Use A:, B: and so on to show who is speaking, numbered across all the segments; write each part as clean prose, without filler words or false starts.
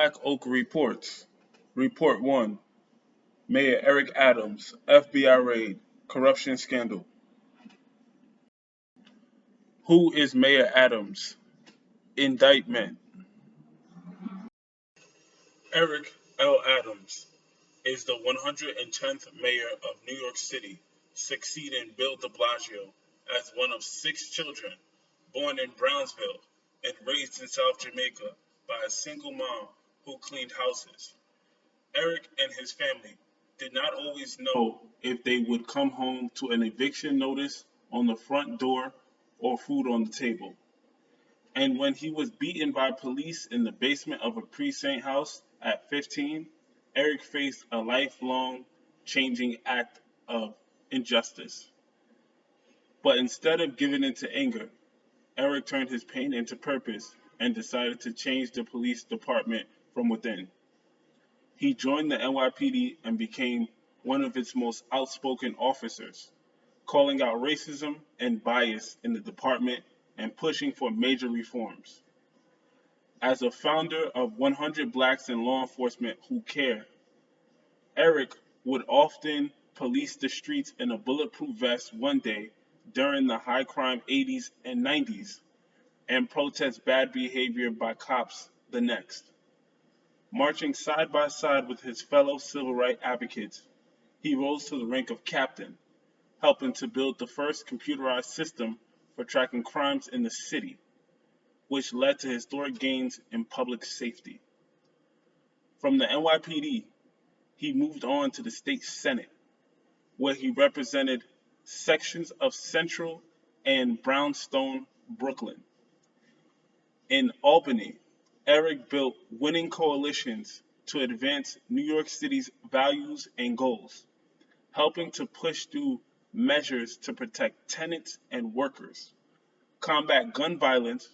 A: Black Oak Reports. Report 1. Mayor Eric Adams, FBI raid, corruption scandal. Who is Mayor Adams? Indictment. Eric L. Adams is the 110th mayor of New York City, succeeding Bill de Blasio as one of six children born in Brownsville and raised in South Jamaica by a single mom who cleaned houses. Eric and his family did not always know if they would come home to an eviction notice on the front door or food on the table. And when he was beaten by police in the basement of a precinct house at 15, Eric faced a lifelong changing act of injustice. But instead of giving in to anger, Eric turned his pain into purpose and decided to change the police department from within. He joined the NYPD and became one of its most outspoken officers, calling out racism and bias in the department and pushing for major reforms. As a founder of 100 Blacks in Law Enforcement Who Care, Eric would often police the streets in a bulletproof vest one day during the high crime 80s and 90s and protest bad behavior by cops the next. Marching side by side with his fellow civil rights advocates, he rose to the rank of captain, helping to build the first computerized system for tracking crimes in the city, which led to historic gains in public safety. From the NYPD, he moved on to the state Senate, where he represented sections of Central and Brownstone, Brooklyn. In Albany, Eric built winning coalitions to advance New York City's values and goals, helping to push through measures to protect tenants and workers, combat gun violence,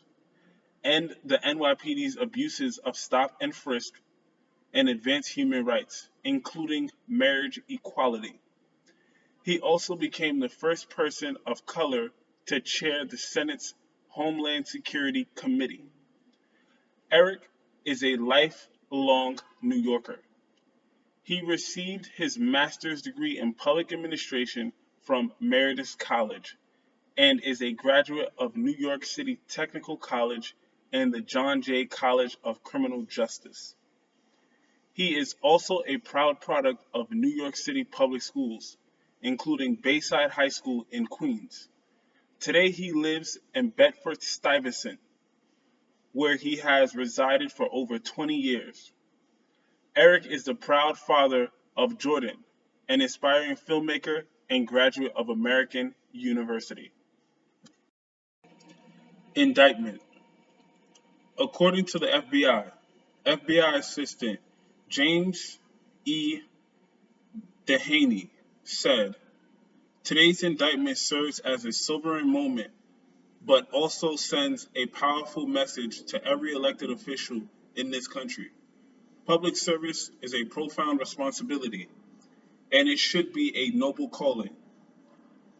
A: end the NYPD's abuses of stop and frisk, and advance human rights, including marriage equality. He also became the first person of color to chair the Senate's Homeland Security Committee. Eric is a lifelong New Yorker. He received his master's degree in public administration from Meredith College and is a graduate of New York City Technical College and the John Jay College of Criminal Justice. He is also a proud product of New York City public schools, including Bayside High School in Queens. Today he lives in Bedford-Stuyvesant, where he has resided for over 20 years. Eric is the proud father of Jordan, an aspiring filmmaker and graduate of American University. Indictment. According to the FBI Assistant James E. Dehaney said, today's indictment serves as a sobering moment, but also sends a powerful message to every elected official in this country. Public service is a profound responsibility, and it should be a noble calling.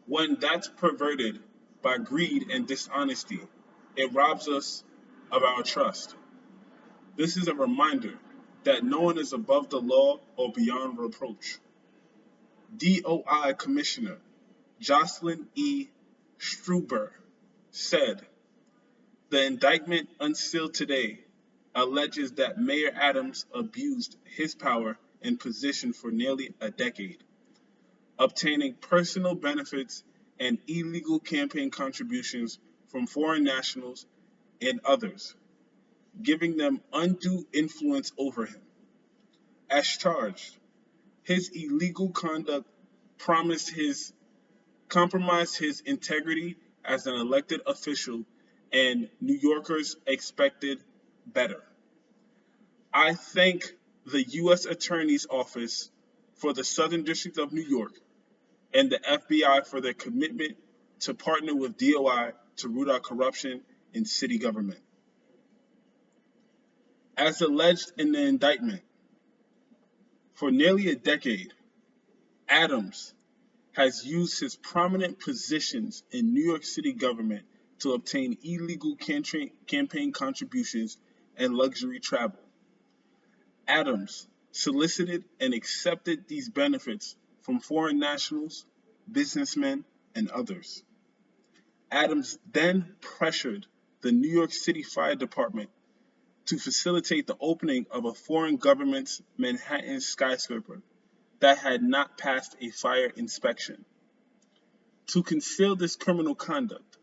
A: When that's perverted by greed and dishonesty, it robs us of our trust. This is a reminder that no one is above the law or beyond reproach. DOI Commissioner Jocelyn E. Struber said, the indictment unsealed today alleges that Mayor Adams abused his power and position for nearly a decade, obtaining personal benefits and illegal campaign contributions from foreign nationals and others, giving them undue influence over him. As charged, his illegal conduct compromised his integrity as an elected official, and New Yorkers expected better. I thank the U.S. Attorney's Office for the Southern District of New York and the FBI for their commitment to partner with DOI to root out corruption in city government. As alleged in the indictment, for nearly a decade, Adams has used his prominent positions in New York City government to obtain illegal campaign contributions and luxury travel. Adams solicited and accepted these benefits from foreign nationals, businessmen, and others. Adams then pressured the New York City Fire Department to facilitate the opening of a foreign government's Manhattan skyscraper that had not passed a fire inspection. To conceal this criminal conduct,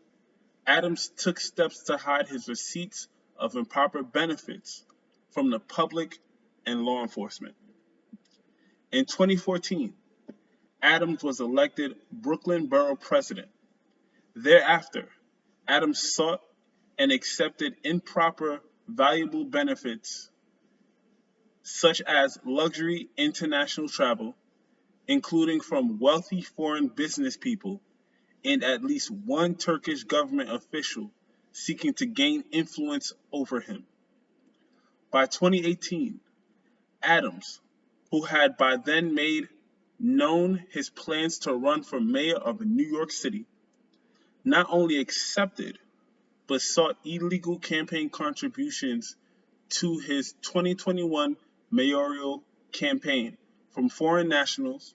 A: Adams took steps to hide his receipts of improper benefits from the public and law enforcement. In 2014, Adams was elected Brooklyn Borough President. Thereafter, Adams sought and accepted improper valuable benefits such as luxury international travel, including from wealthy foreign business people and at least one Turkish government official seeking to gain influence over him. By 2018, Adams, who had by then made known his plans to run for mayor of New York City, not only accepted but sought illegal campaign contributions to his 2021 mayoral campaign from foreign nationals,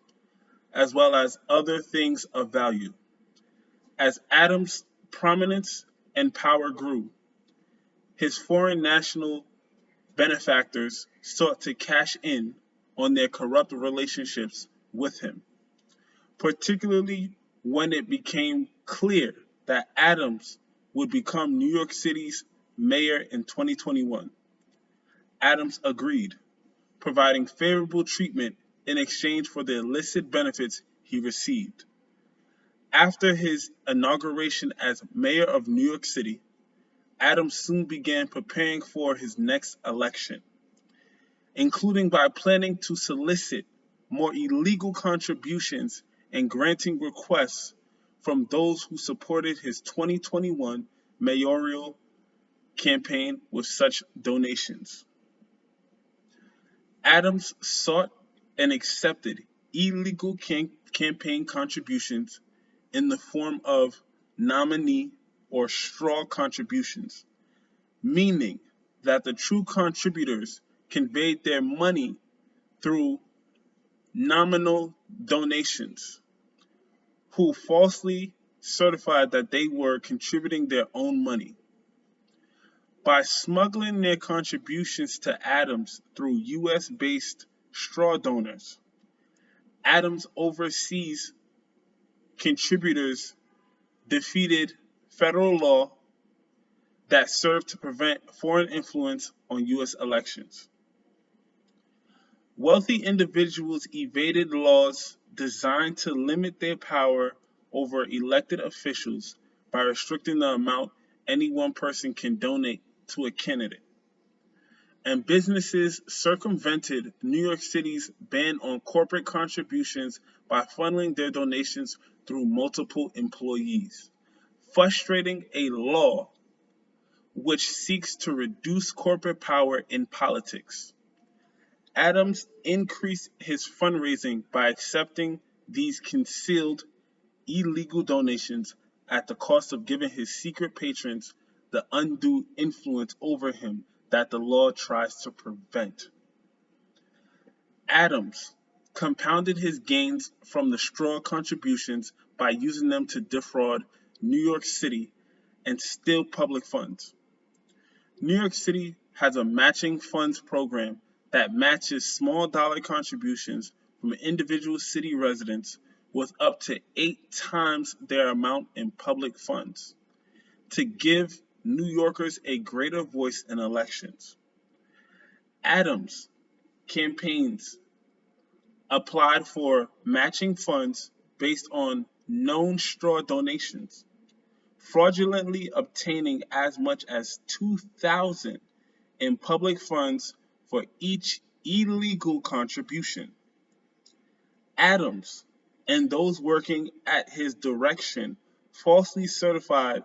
A: as well as other things of value. As Adams' prominence and power grew, his foreign national benefactors sought to cash in on their corrupt relationships with him, particularly when it became clear that Adams would become New York City's mayor in 2021. Adams agreed, providing favorable treatment in exchange for the illicit benefits he received. After his inauguration as mayor of New York City, Adams soon began preparing for his next election, including by planning to solicit more illegal contributions and granting requests from those who supported his 2021 mayoral campaign with such donations. Adams sought and accepted illegal campaign contributions in the form of nominee or straw contributions, meaning that the true contributors conveyed their money through nominal donations, who falsely certified that they were contributing their own money. By smuggling their contributions to Adams through US-based straw donors, Adams' overseas contributors defeated federal law that served to prevent foreign influence on US elections. Wealthy individuals evaded laws designed to limit their power over elected officials by restricting the amount any one person can donate to a candidate. And businesses circumvented New York City's ban on corporate contributions by funneling their donations through multiple employees, frustrating a law which seeks to reduce corporate power in politics. Adams increased his fundraising by accepting these concealed illegal donations at the cost of giving his secret patrons the undue influence over him that the law tries to prevent. Adams compounded his gains from the straw contributions by using them to defraud New York City and steal public funds. New York City has a matching funds program that matches small dollar contributions from individual city residents with up to 8 times their amount in public funds to give New Yorkers a greater voice in elections. Adams' campaigns applied for matching funds based on known straw donations, fraudulently obtaining as much as $2,000 in public funds for each illegal contribution. Adams and those working at his direction falsely certified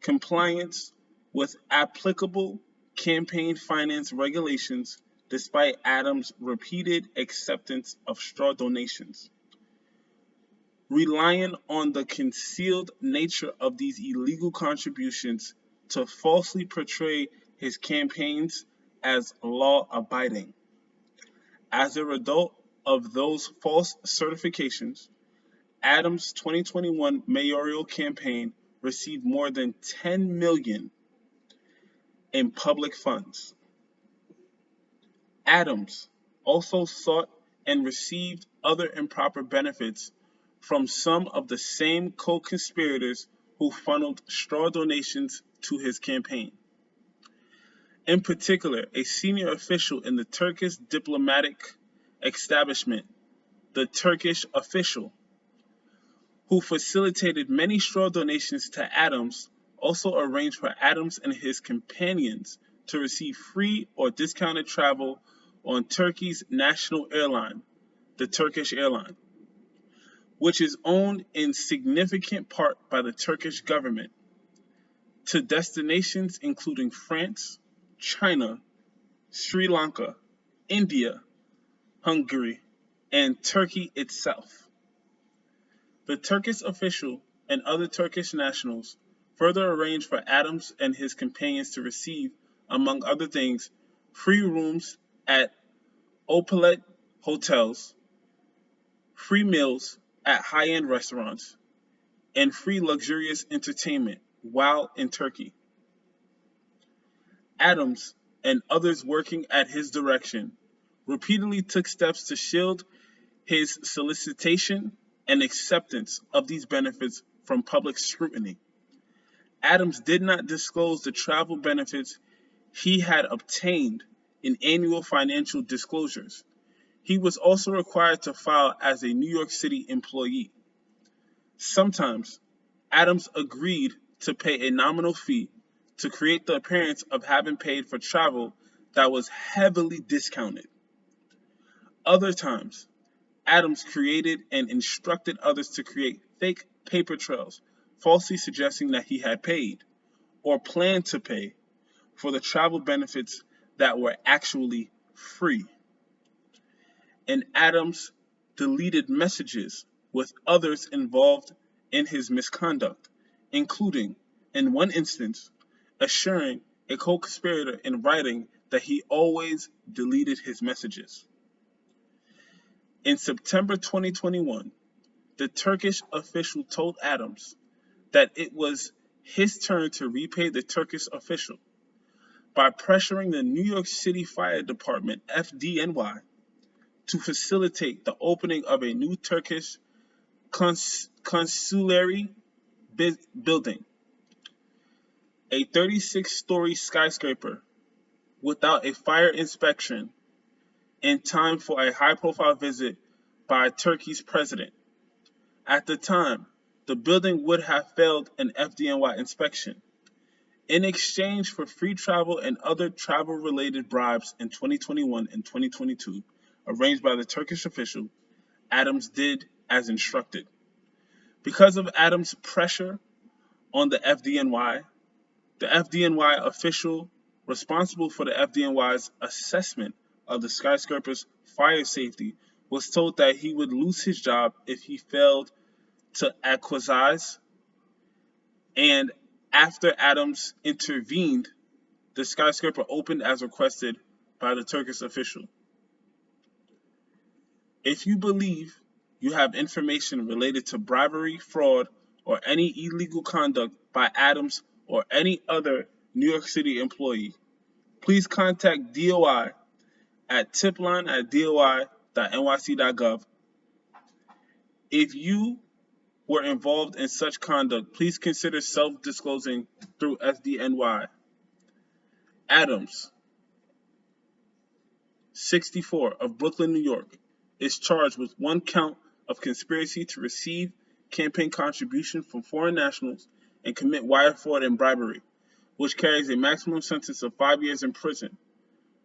A: compliance with applicable campaign finance regulations despite Adams' repeated acceptance of straw donations. Relying on the concealed nature of these illegal contributions to falsely portray his campaigns as law-abiding. As a result of those false certifications, Adams' 2021 mayoral campaign received more than $10 million in public funds. Adams also sought and received other improper benefits from some of the same co-conspirators who funneled straw donations to his campaign. In particular, a senior official in the Turkish diplomatic establishment, the Turkish official, who facilitated many straw donations to Adams, also arranged for Adams and his companions to receive free or discounted travel on Turkey's national airline, the Turkish airline, which is owned in significant part by the Turkish government, to destinations including France, China, Sri Lanka, India, Hungary, and Turkey itself. The Turkish official and other Turkish nationals further arranged for Adams and his companions to receive, among other things, free rooms at opulent hotels, free meals at high-end restaurants, and free luxurious entertainment while in Turkey. Adams and others working at his direction repeatedly took steps to shield his solicitation and acceptance of these benefits from public scrutiny. Adams did not disclose the travel benefits he had obtained in annual financial disclosures. He was also required to file as a New York City employee. Sometimes, Adams agreed to pay a nominal fee to create the appearance of having paid for travel that was heavily discounted. Other times, Adams created and instructed others to create fake paper trails, falsely suggesting that he had paid, or planned to pay, for the travel benefits that were actually free. And Adams deleted messages with others involved in his misconduct, including, in one instance, assuring a co-conspirator in writing that he always deleted his messages. In September 2021, the Turkish official told Adams that it was his turn to repay the Turkish official by pressuring the New York City Fire Department, FDNY, to facilitate the opening of a new Turkish consulary building, a 36-story skyscraper without a fire inspection, in time for a high-profile visit by Turkey's president. At the time, the building would have failed an FDNY inspection. In exchange for free travel and other travel-related bribes in 2021 and 2022, arranged by the Turkish official, Adams did as instructed. Because of Adams' pressure on the FDNY official responsible for the FDNY's assessment of the skyscraper's fire safety was told that he would lose his job if he failed to acquiesce, and after Adams intervened, the skyscraper opened as requested by the Turkish official. If you believe you have information related to bribery, fraud, or any illegal conduct by Adams or any other New York City employee, please contact DOI at tipline@doi.nyc.gov. If you were involved in such conduct, please consider self-disclosing through FDNY. Adams, 64, of Brooklyn, New York, is charged with one count of conspiracy to receive campaign contribution from foreign nationals and commit wire fraud and bribery, which carries a maximum sentence of 5 years in prison.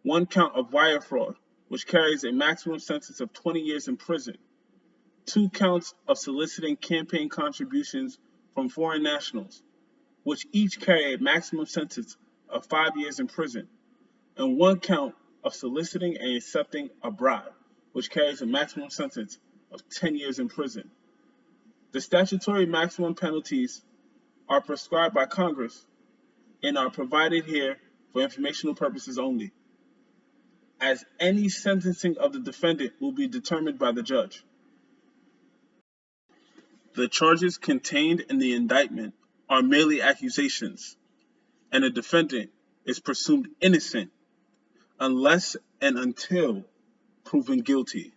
A: One count of wire fraud, which carries a maximum sentence of 20 years in prison. 2 counts of soliciting campaign contributions from foreign nationals, which each carry a maximum sentence of 5 years in prison. And 1 count of soliciting and accepting a bribe, which carries a maximum sentence of 10 years in prison. The statutory maximum penalties are prescribed by Congress and are provided here for informational purposes only. as any sentencing of the defendant will be determined by the judge. The charges contained in the indictment are merely accusations, and the defendant is presumed innocent unless and until proven guilty.